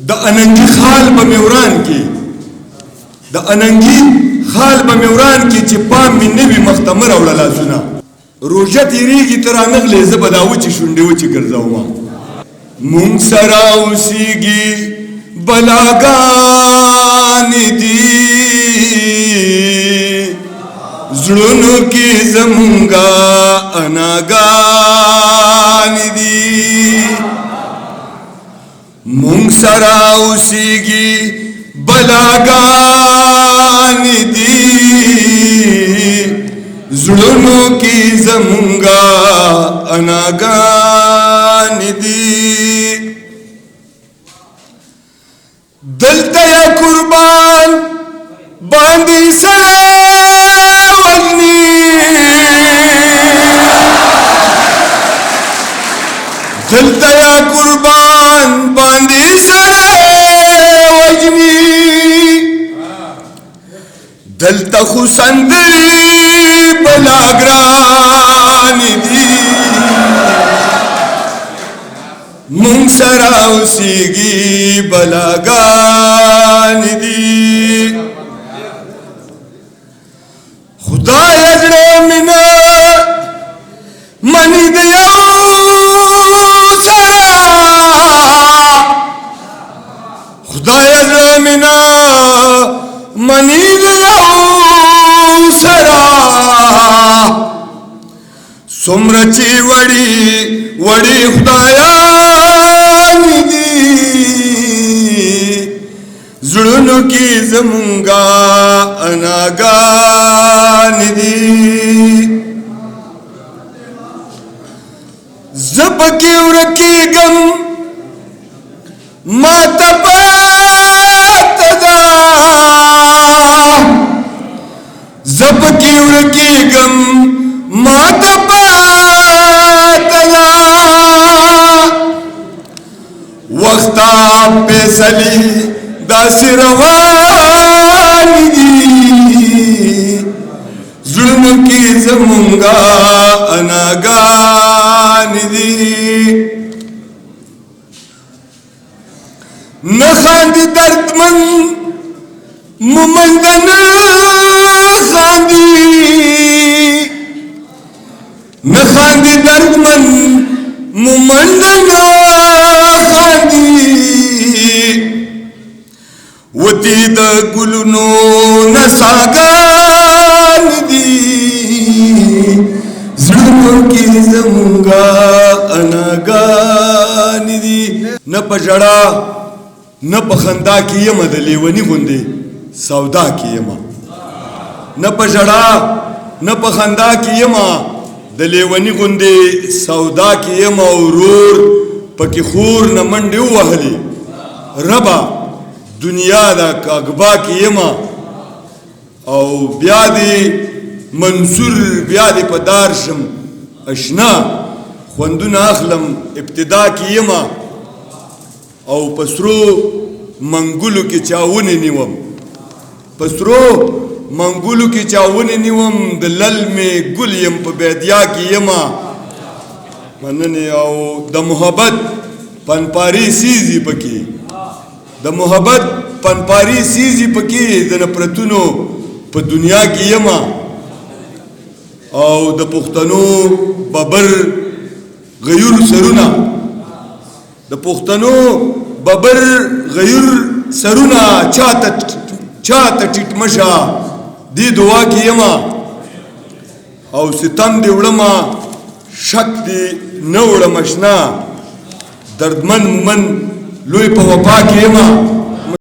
د اننګي خال په میوران کې د اننګي خال په میوران کې چې پام مې نه وي مختمر او لاسونه روژه تیریږي تر انغلې زه به دا وچې شونډې وچې ګرځومه مونږ سره اوسېږي بلاګانې دي زړونو کې زمونږه اناګانې دي مونږ سره اوسېږي بلاګانې دي زړونو کې زمونږه اناګانې دي دلته یا قربان باندې سره وژني دلته یا قربان باندې سره وژني دلته خو سندرې بلاګرانې دي مونږ سره اوسېږي بلاګانې دي خدایه زړه مې نه مني د یو سره خدایه زړه مې نه مني د یو سره څومره چې وړي وړي خدایانې دي زړونو کې زمونږه اناګانې دي زه پکې ورکېږم ماته پاته ده زه پکې ورکېږم ماته پاته ده وخته فیصلې داسې روانې دي زړونو کې زمونږه اناګانې دي نه خاندي دردمن مومند نه خاندي نه خاندي دردمن مومند نه خاندي وتی د ګلونو نڅاګانې دي زړونو کې زمونږه اناګانې دي نه په ژړا نه په خندا کې یم د لیوني غوندې سودا کې یم نه په ژړا نه په خندا کې یم د لیوني غوندې سودا کې یم او ورور پکې خور نه منډې ووهلې ربه دنیا دا کاغبا کې یم او بیا دې منصور بیا دې په دار شم اشنا خوندونه اخلم ابتدا کې یم او پسرو منګولو کې چاونې نیوم پسرو منګولو کې چاونې نیوم د لل مې ګل یم په بیدیا کې یم مننې او د محبت پنپاري سیزي پکې د محبت پنپاري سیزي پکې د نفرتونو په دنیا کې یم او د پښتنو ببر غیور سرونه د پښتنو ببر غیور سرونه چاته ټیټ مشه دی دعا کې یم او ستم دی وړما شک دی نه وړم اشنا دردمن مومن لوی په وفا کې یم